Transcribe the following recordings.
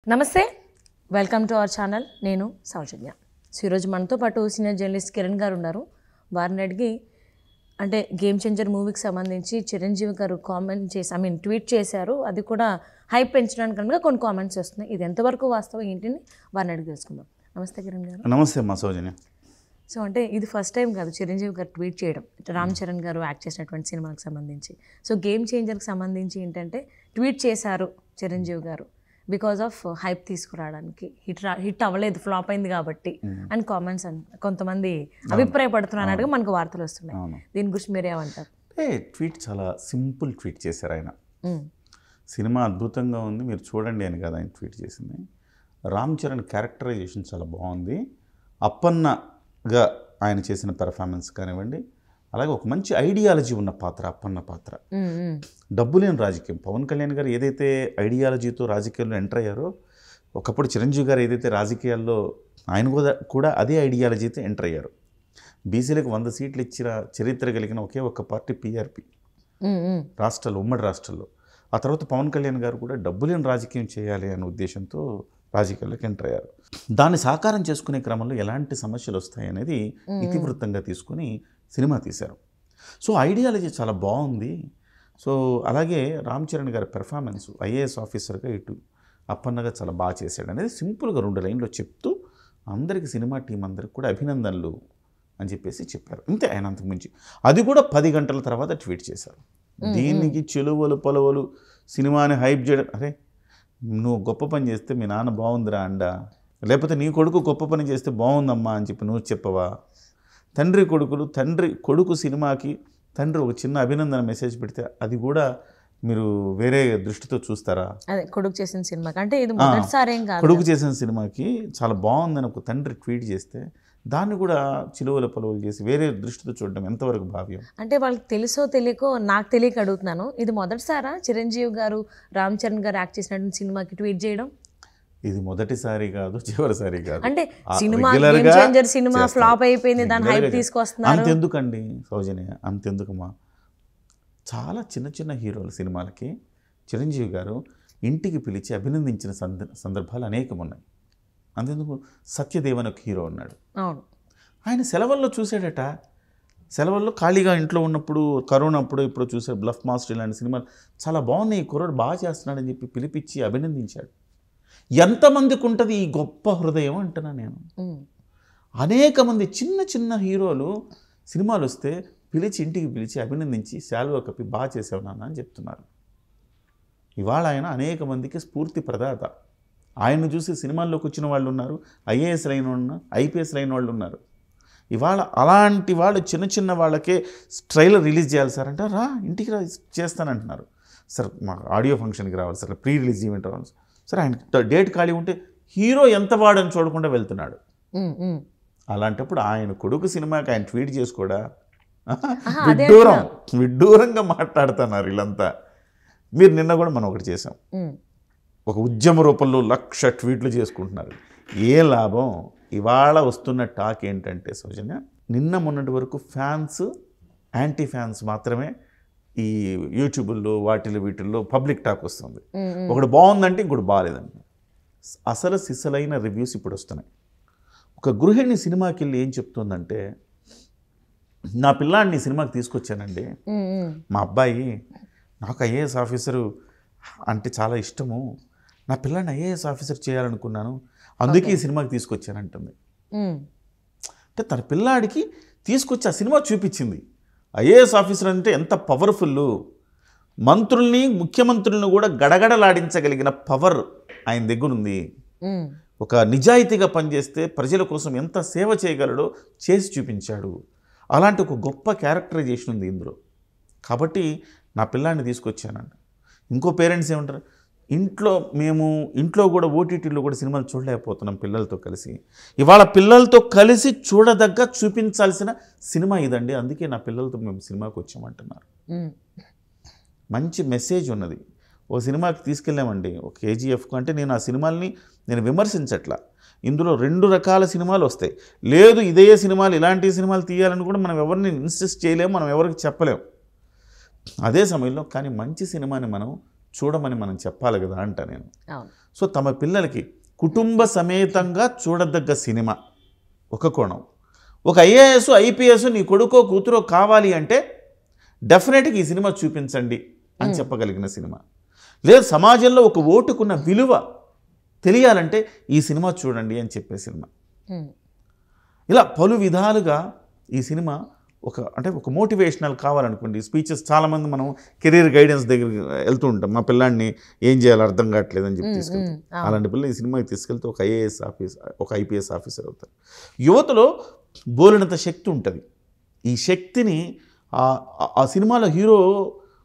నమస్తే, welcome to our channel. నేను సౌజన్య. So ఈరోజు మనతో పాటు సీనియర్ జర్నలిస్ట్ కిరణ్ గారు ఉన్నారు. వారిని అడిగి అంటే గేమ్ చేంజర్ మూవీకి సంబంధించి చిరంజీవి గారు కామెంట్ చేసి ట్వీట్ చేశారు. అది కూడా హైప్ పెంచడానికి కనుక కొన్ని కామెంట్స్ వస్తున్నాయి. ఇది ఎంతవరకు వాస్తవం ఏంటిని వారిని అడిగి తెలుసుకుందాం. నమస్తే కిరణ్ గారు. నమస్తే అమ్మా సౌజన్య. సో అంటే ఇది ఫస్ట్ టైం కాదు చిరంజీవి గారు ట్వీట్ చేయడం, రామ్ చరణ్ గారు యాక్ట్ చేసినటువంటి సినిమాకి సంబంధించి. సో గేమ్ చేంజర్కి సంబంధించి ఏంటంటే ట్వీట్ చేశారు చిరంజీవి గారు బికాజ్ ఆఫ్ హైప్ తీసుకురావడానికి. హిట్ అవ్వలేదు, ఫ్లాప్ అయింది కాబట్టి అని కామెంట్స్ కొంతమంది అభిప్రాయపడుతున్నట్టుగా మనకు వార్తలు వస్తున్నాయి. దీని గురించి మీరేమంటారు? ట్వీట్ చాలా సింపుల్ ట్వీట్ చేశారు ఆయన. సినిమా అద్భుతంగా ఉంది, మీరు చూడండి అని కదా ఆయన ట్వీట్ చేసింది. రామ్ చరణ్ క్యారెక్టరైజేషన్ చాలా బాగుంది. అప్పన్నగా ఆయన చేసిన పెర్ఫార్మెన్స్ కానివ్వండి, అలాగే ఒక మంచి ఐడియాలజీ ఉన్న పాత్ర అప్పన్న పాత్ర. డబ్బు లేని రాజకీయం. పవన్ కళ్యాణ్ గారు ఏదైతే ఐడియాలజీతో రాజకీయాల్లో ఎంటర్ అయ్యారో, ఒకప్పుడు చిరంజీవి గారు ఏదైతే రాజకీయాల్లో ఆయన కూడా అదే ఐడియాలజీతో ఎంటర్ అయ్యారు. బీసీలకు 100 సీట్లు ఇచ్చిన చరిత్ర కలిగిన ఒకే ఒక్క పార్టీ పీఆర్పీ రాష్ట్రాల్లో, ఉమ్మడి రాష్ట్రాల్లో. ఆ తర్వాత పవన్ కళ్యాణ్ గారు కూడా డబ్బు లేని రాజకీయం చేయాలి అనే ఉద్దేశంతో రాజకీయాల్లోకి ఎంటర్ అయ్యారు. దాన్ని సాకారం చేసుకునే క్రమంలో ఎలాంటి సమస్యలు వస్తాయనేది ఇతివృత్తంగా తీసుకుని సినిమా తీశారు. సో ఐడియాలజీ చాలా బాగుంది. సో అలాగే రామ్ చరణ్ గారి పెర్ఫార్మెన్స్ ఐఏఎస్ ఆఫీసర్గా ఇటు అప్పన్నగా చాలా బాగా చేశాడు అనేది సింపుల్గా 2 లైన్లో చెప్తూ అందరికీ, సినిమా టీం అందరికి కూడా అభినందనలు అని చెప్పేసి చెప్పారు. అంతే. ఆయన అంతకుమించి అది కూడా 10 గంటల తర్వాత ట్వీట్ చేశారు. దీనికి చెలువలు పొలవలు సినిమాని హైప్ చేయడం. అరే నువ్వు గొప్ప పని చేస్తే మీ నాన్న బాగుందిరా అండా, లేకపోతే నీ కొడుకు గొప్ప పని చేస్తే బాగుందమ్మా అని చెప్పి నువ్వు చెప్పవా? తండ్రి కొడుకు సినిమాకి తండ్రి ఒక చిన్న అభినందన మెసేజ్ పెడితే అది కూడా మీరు వేరే దృష్టితో చూస్తారా? అదే కొడుకు చేసిన సినిమాకి, అంటే ఇది మొదటిసారి ఏం కాదు, కొడుకు చేసిన సినిమాకి చాలా బాగుందని ఒక తండ్రి ట్వీట్ చేస్తే దాన్ని కూడా చిలువల పొలవలు చేసి వేరే దృష్టితో చూడడం ఎంతవరకు భావ్యం? అంటే వాళ్ళకి తెలుసో తెలియకో, నాకు తెలియక అడుగుతున్నాను, ఇది మొదటిసారా చిరంజీవి గారు రామ్ చరణ్ గారు యాక్ట్ చేసినటువంటి సినిమాకి ట్వీట్ చేయడం? ఇది మొదటిసారి కాదు, చివరిసారి కాదు. అంటే cinema game changer cinema flop అయిపోయింది, దాని హైప్ తీసుకొస్తున్నారు. అంతెందుకండి సౌజన్య, అంతెందుకమ్మా. చాలా చిన్న చిన్న హీరోల సినిమాలకి చిరంజీవి గారు ఇంటికి పిలిచి అభినందించిన సందర్భాలు అనేకం ఉన్నాయి. అంతెందుకు, సత్యదేవ్ అని ఒక హీరో ఉన్నాడు. అవును. ఆయన సెలవుల్లో చూసాడట. సెలవుల్లో ఖాళీగా ఇంట్లో ఉన్నప్పుడు, కరోనా అప్పుడు ఇప్పుడు చూసాడు. బ్లఫ్ మాస్టర్ ఇలాంటి సినిమాలు చాలా బాగున్నాయి, ఈ కుర్రాడు బాగా చేస్తున్నాడని చెప్పి పిలిపించి అభినందించాడు. ఎంతమందికి ఉంటుంది ఈ గొప్ప హృదయం అంటున్నా నేను. అనేక మంది చిన్న చిన్న హీరోలు సినిమాలు వస్తే ఇంటికి పిలిచి అభినందించి శాలువా కప్పి బాగా చేసావు నాన్న అని చెప్తున్నారు. ఇవాళ ఆయన అనేక మందికి స్ఫూర్తి ప్రదాత. ఆయన్ను చూసి సినిమాల్లోకి వచ్చిన వాళ్ళు ఉన్నారు, ఐఏఎస్ లైన్ ఉన్నారు, ఐపీఎస్ లైన్ వాళ్ళు ఉన్నారు. ఇవాళ అలాంటి వాళ్ళు చిన్న చిన్న వాళ్ళకే ట్రైలర్ రిలీజ్ చేయాలి సార్ అంటే, రా ఇంటికి రా చేస్తానంటున్నారు. సార్ మా ఆడియో ఫంక్షన్కి రావాలి సార్, ప్రీ రిలీజ్ ఈవెంట్ రావాలి సార్, ఆయన డేట్ ఖాళీ ఉంటే హీరో ఎంత వాడని చూడకుండా వెళ్తున్నాడు. అలాంటప్పుడు ఆయన కొడుకు సినిమాకి ఆయన ట్వీట్ చేసుకోడా? విడ్డూరంగా మాట్లాడుతున్నారు వీళ్ళంతా. మీరు నిన్న కూడా మనం ఒకటి చేసాం, ఒక ఉద్యమ రూపంలో 1,00,000 ట్వీట్లు చేసుకుంటున్నారు. ఏ లాభం? ఇవాళ వస్తున్న టాక్ ఏంటంటే సౌజన్య, నిన్న మొన్నటి వరకు ఫ్యాన్స్, యాంటీ ఫ్యాన్స్ మాత్రమే ఈ యూట్యూబ్లో వీటిల్లో పబ్లిక్ టాక్ వస్తుంది. ఒకటి బాగుందంటే ఇంకోటి బాగాలేదండి. అసలు సిసలైన రివ్యూస్ ఇప్పుడు వస్తున్నాయి. ఒక గృహిణి సినిమాకి వెళ్ళి ఏం చెప్తుందంటే, నా పిల్లాడిని సినిమాకి తీసుకొచ్చానండి, మా అబ్బాయి నాకు ఐఏఎస్ ఆఫీసరు అంటే చాలా ఇష్టము, నా పిల్లాడిని ఐఏఎస్ ఆఫీసర్ చేయాలనుకున్నాను, అందుకే ఈ సినిమాకి తీసుకొచ్చానంటుంది. అంటే తన పిల్లాడికి తీసుకొచ్చి ఆ సినిమా చూపించింది. ఐఏఎస్ ఆఫీసర్ అంటే ఎంత పవర్ఫుల్, మంత్రుల్ని ముఖ్యమంత్రులను కూడా గడగడలాడించగలిగిన పవర్ ఆయన దగ్గర ఉంది. ఒక నిజాయితీగా పనిచేస్తే ప్రజల కోసం ఎంత సేవ చేయగలడో చేసి చూపించాడు. అలాంటి ఒక గొప్ప క్యారెక్టరైజేషన్ ఉంది ఇందులో. కాబట్టి నా పిల్లాడిని తీసుకొచ్చానండి. ఇంకో పేరెంట్స్ ఏమంటారు, ఇంట్లో కూడా ఓటీటీలో కూడా సినిమాలు చూడలేకపోతున్నాం పిల్లలతో కలిసి. ఇవాళ పిల్లలతో కలిసి చూడదగ్గ చూపించాల్సిన సినిమా ఇదండి, అందుకే నా పిల్లలతో మేము సినిమాకి వచ్చామంటున్నారు. మంచి మెసేజ్ ఉన్నది. ఓ సినిమాకి తీసుకెళ్ళామండి, ఒక కేజీఎఫ్కు. అంటే నేను ఆ సినిమాల్ని విమర్శించట్లా. ఇందులో 2 రకాల సినిమాలు వస్తాయి. లేదు ఇదే సినిమాలు, ఇలాంటి సినిమాలు తీయాలని కూడా మనం ఎవరిని ఇన్సిస్ట్ చేయలేము, మనం ఎవరికి చెప్పలేము. అదే సమయంలో కానీ మంచి సినిమాని మనం చూడమని మనం చెప్పాలి కదా అంట నేను. సో తమ పిల్లలకి కుటుంబ సమేతంగా చూడదగ్గ సినిమా ఒక కోణం. ఒక ఐఏఎస్ ఐపీఎస్ నీ కొడుకో కూతురో కావాలి అంటే డెఫినెట్గా ఈ సినిమా చూపించండి అని చెప్పగలిగిన సినిమా. లేదు సమాజంలో ఒక ఓటుకున్న విలువ తెలియాలంటే ఈ సినిమా చూడండి అని చెప్పే సినిమా. ఇలా పలు విధాలుగా ఈ సినిమా ఒక మోటివేషనల్ కావాలనుకోండి. స్పీచెస్ చాలామంది మనం కెరీర్ గైడెన్స్ దగ్గరికి వెళ్తూ ఉంటాం. మా పిల్లాడిని ఏం చేయాలో అర్థం కావట్లేదు అని చెప్పి తీసుకెళ్తాం. అలాంటి పిల్లలు ఈ సినిమాకి తీసుకెళ్తే ఒక ఐఏఎస్ ఆఫీసర్, ఒక ఐపీఎస్ ఆఫీసర్ అవుతారు. యువతలో బోలెడంత శక్తి ఉంటుంది. ఈ శక్తిని ఆ సినిమాలో హీరో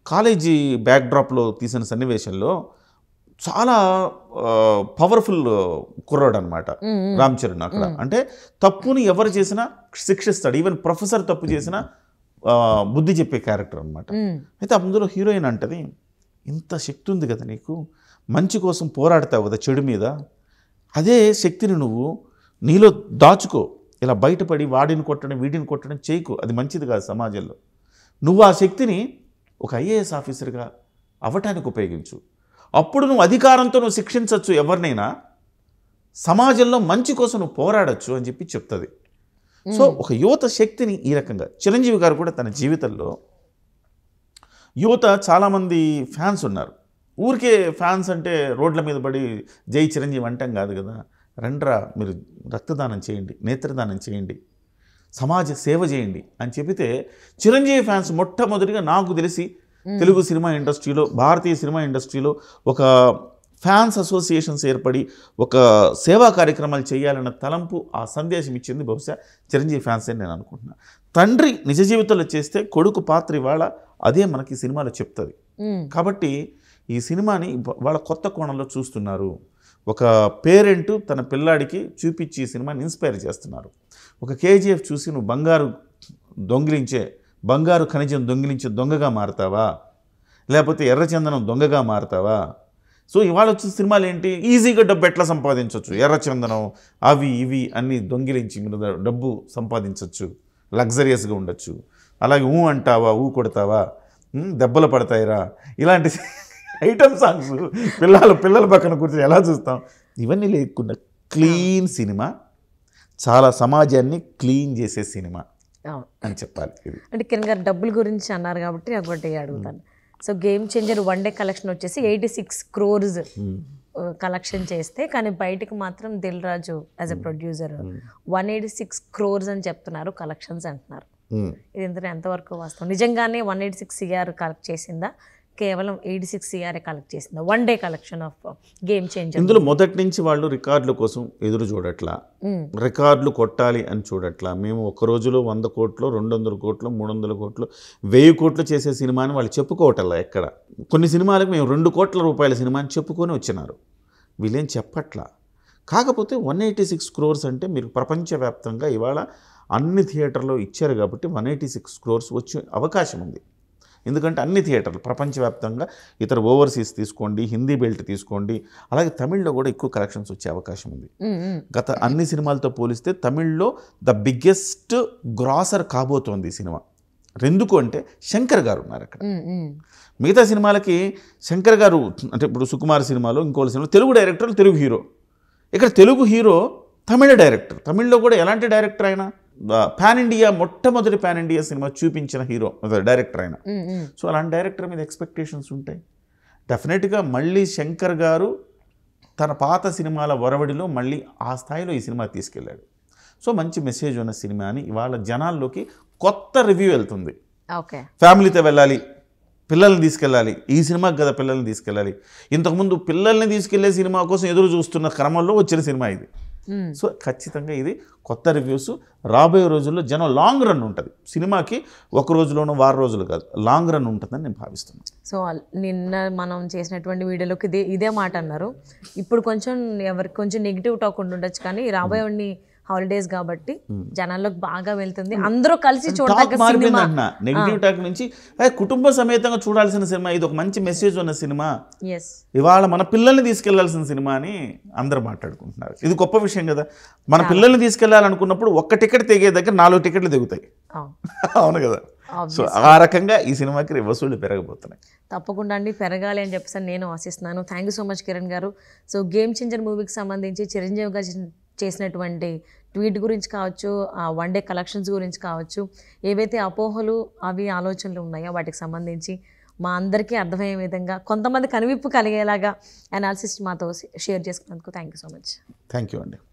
కాలేజీ బ్యాక్డ్రాప్లో తీసిన సన్నివేశంలో చాలా పవర్ఫుల్ కుర్రాడు అనమాట రామ్ చరణ్. అక్కడ అంటే తప్పుని ఎవరు చేసినా శిక్షిస్తాడు. ఈవెన్ ప్రొఫెసర్ తప్పు చేసినా బుద్ధి చెప్పే క్యారెక్టర్ అనమాట. అయితే అందులో హీరోయిన్ అంటది, ఇంత శక్తి ఉంది కదా నీకు, మంచి కోసం పోరాడతావు కదా చెడు మీద, అదే శక్తిని నువ్వు నీలో దాచుకో, ఇలా బయటపడి వాడిని కొట్టడం వీడిని కొట్టడం చేయకు, అది మంచిది కాదు సమాజంలో. నువ్వు ఆ శక్తిని ఒక ఐఏఎస్ ఆఫీసర్గా అవ్వటానికి ఉపయోగించు. అప్పుడు నువ్వు అధికారంతో నువ్వు శిక్షించవచ్చు ఎవరినైనా, సమాజంలో మంచి కోసం నువ్వు పోరాడచ్చు అని చెప్పి చెప్తుంది. సో ఒక యువత శక్తిని ఈ రకంగా చిరంజీవి గారు కూడా తన జీవితంలో యువత చాలామంది ఫ్యాన్స్ ఉన్నారు. ఊరికే ఫ్యాన్స్ అంటే రోడ్ల మీద పడి జై చిరంజీవి అంటాం కాదు కదా. రండ్రా మీరు రక్తదానం చేయండి, నేత్రదానం చేయండి, సమాజ సేవ చేయండి అని చెబితే చిరంజీవి ఫ్యాన్స్ మొట్టమొదటిగా నాకు తెలిసి తెలుగు సినిమా ఇండస్ట్రీలో, భారతీయ సినిమా ఇండస్ట్రీలో ఒక ఫ్యాన్స్ అసోసియేషన్స్ ఏర్పడి ఒక సేవా కార్యక్రమాలు చేయాలన్న తలంపు, ఆ సందేశం ఇచ్చింది బహుశా చిరంజీవి ఫ్యాన్స్ అని నేను అనుకుంటున్నాను. తండ్రి నిజ జీవితంలో చేస్తే కొడుకు పాత్ర ఇవాళ అదే మనకి సినిమాలో చెప్తుంది. కాబట్టి ఈ సినిమాని వాళ్ళ కొత్త కోణంలో చూస్తున్నారు. ఒక పేరెంట్ తన పిల్లాడికి చూపించి ఈ సినిమాని ఇన్స్పైర్ చేస్తున్నారు. ఒక కేజీఎఫ్ చూసి నువ్వు బంగారు ఖనిజం దొంగిలించే దొంగగా మారుతావా, లేకపోతే ఎర్రచందనం దొంగగా మారుతావా? సో ఇవాళ వచ్చిన సినిమాలు ఏంటి, ఈజీగా డబ్బు ఎట్లా సంపాదించవచ్చు, ఎర్రచందనం అవి ఇవి అన్నీ దొంగిలించి మీరు డబ్బు సంపాదించవచ్చు, లగ్జరియస్గా ఉండొచ్చు. అలాగే అంటావా, కొడతావా, దెబ్బలు పడతాయిరా, ఇలాంటి ఐటమ్ సాంగ్స్ పిల్లల పక్కన కూర్చొని ఎలా చూస్తాం. ఇవన్నీ లేకుండా క్లీన్ సినిమా, చాలా సమాజాన్ని క్లీన్ చేసే సినిమా అని చెప్పాలి. అంటే కిరణ్ గారు డబ్బుల గురించి అన్నారు కాబట్టి ఒకటి అడుగుతాను. So game changer one day collection వచ్చేసి 86 crores కలెక్షన్ చేస్తే, కానీ బయటకు మాత్రం Dil Raju as a producer 186 crores అని చెప్తున్నారు కలెక్షన్స్ అంటున్నారు. ఇది ఎంతవరకు వాస్తవం? నిజంగానే 186 CR కలెక్ట్ చేసిందా, కేవలం 86 CR కలెక్ట్ చేసిందా one day collection of game changer? ఇందులో మొదటి నుంచి వాళ్ళు రికార్డుల కోసం ఎదురు చూడట్లా, రికార్డులు కొట్టాలి అని చూడట్లా. మేము ఒక రోజులో 100 కోట్లు 200 కోట్లు 300 కోట్లు 1000 కోట్లు చేసే సినిమాని వాళ్ళు చెప్పుకోవటల్లా. ఎక్కడ కొన్ని సినిమాలకు మేము 2 కోట్ల రూపాయల సినిమాని చెప్పుకొని వచ్చినారు, వీళ్ళేం చెప్పట్లా. కాకపోతే 186 crores అంటే మీరు ప్రపంచవ్యాప్తంగా ఇవాళ అన్ని థియేటర్లో ఇచ్చారు కాబట్టి 186 crores వచ్చే అవకాశం ఉంది. ఎందుకంటే అన్ని థియేటర్లు ప్రపంచవ్యాప్తంగా, ఇతర ఓవర్సీస్ తీసుకోండి, హిందీ బెల్ట్ తీసుకోండి, అలాగే తమిళ్లో కూడా ఎక్కువ కలెక్షన్స్ వచ్చే అవకాశం ఉంది. గత అన్ని సినిమాలతో పోలిస్తే తమిళ్లో ద బిగ్గెస్ట్ గ్రాసర్ కాబోతోంది ఈ సినిమా. ఎందుకు అంటే శంకర్ గారు ఉన్నారు అక్కడ. మిగతా సినిమాలకి శంకర్ గారు అంటే ఇప్పుడు సుకుమార్ సినిమాలో, ఇంకో సినిమాలో తెలుగు డైరెక్టర్, తెలుగు హీరో. ఇక్కడ తెలుగు హీరో తమిళ డైరెక్టర్. తమిళ్లో కూడా ఎలాంటి డైరెక్టర్ అయినా మొట్టమొదటి పాన్ ఇండియా సినిమా చూపించిన హీరో డైరెక్టర్ అయినా. సో అలాంటి డైరెక్టర్ మీద ఎక్స్పెక్టేషన్స్ ఉంటాయి. డెఫినెట్గా మళ్ళీ శంకర్ గారు తన పాత సినిమాల ఒరవడిలో మళ్ళీ ఆ స్థాయిలో ఈ సినిమా తీసుకెళ్ళాడు. సో మంచి మెసేజ్ ఉన్న సినిమా అని ఇవాళ జనాల్లోకి కొత్త రివ్యూ వెళ్తుంది. ఫ్యామిలీతో వెళ్ళాలి, పిల్లల్ని తీసుకెళ్ళాలి, ఈ సినిమాకి కదా పిల్లల్ని తీసుకెళ్ళాలి. ఇంతకుముందు పిల్లల్ని తీసుకెళ్లే సినిమా కోసం ఎదురు చూస్తున్న క్రమంలో వచ్చిన సినిమా ఇది. సో ఖచ్చితంగా ఇది కొత్త రివ్యూస్. రాబోయే రోజుల్లో జనం లాంగ్ రన్ ఉంటుంది సినిమాకి, ఒక రోజులోనూ వారం రోజులు కాదు, లాంగ్ రన్ ఉంటుందని నేను భావిస్తున్నాను. సో నిన్న మనం చేసినటువంటి వీడియోలోకి ఇదే మాట అన్నారు. ఇప్పుడు కొంచెం ఎవరికి కొంచెం నెగిటివ్ టాక్ ఉండొచ్చు, కానీ రాబోయేవాడిని హాలిడేస్ కాబట్టి జనాల్లోకి బాగా వెళ్తుంది, అందరూ కలిసి టాక్ చూడదగ్గ మారిపోయింది సినిమా. అంటున్నా. నెగిటివ్ టాక్ నుంచి కుటుంబ సమేతంగా చూడాల్సిన సినిమా, ఇది ఒక మంచి మెసేజ్ ఉన్న సినిమా, ఎస్ ఇవాళ మన పిల్లల్ని తీసుకెళ్లాల్సిన సినిమా అని అందరూ మాట్లాడుకుంటున్నారు. ఇది గొప్ప విషయం కదా. మన పిల్లల్ని తీసుకెళ్లాలనుకున్నప్పుడు ఒక్క టికెట్ తెగే దగ్గర 4 టికెట్లు తెగుతాయి. అవును కదా. సో ఆ రకంగా ఈ సినిమాకి వసూళ్లు పెరగబోతున్నాయి. తప్పకుండా అండి, పెరగాలి అని చెప్పేసి నేను ఆశిస్తున్నాను. Thank you so much Kiran గారు. సో గేమ్ చేంజర్ మూవీకి సంబంధించి చిరంజీవి గారు చేసినటువంటి ట్వీట్ గురించి కావచ్చు, ఆ 1 డే కలెక్షన్స్ గురించి కావచ్చు, ఏవైతే అపోహలు అవి ఆలోచనలు ఉన్నాయో వాటికి సంబంధించి మా అందరికీ అర్థమయ్యే విధంగా కొంతమంది కనువిప్పు కలిగేలాగా అనాలిసిస్ మాతో షేర్ చేసుకున్నందుకు thank you so much. Thank you అండి.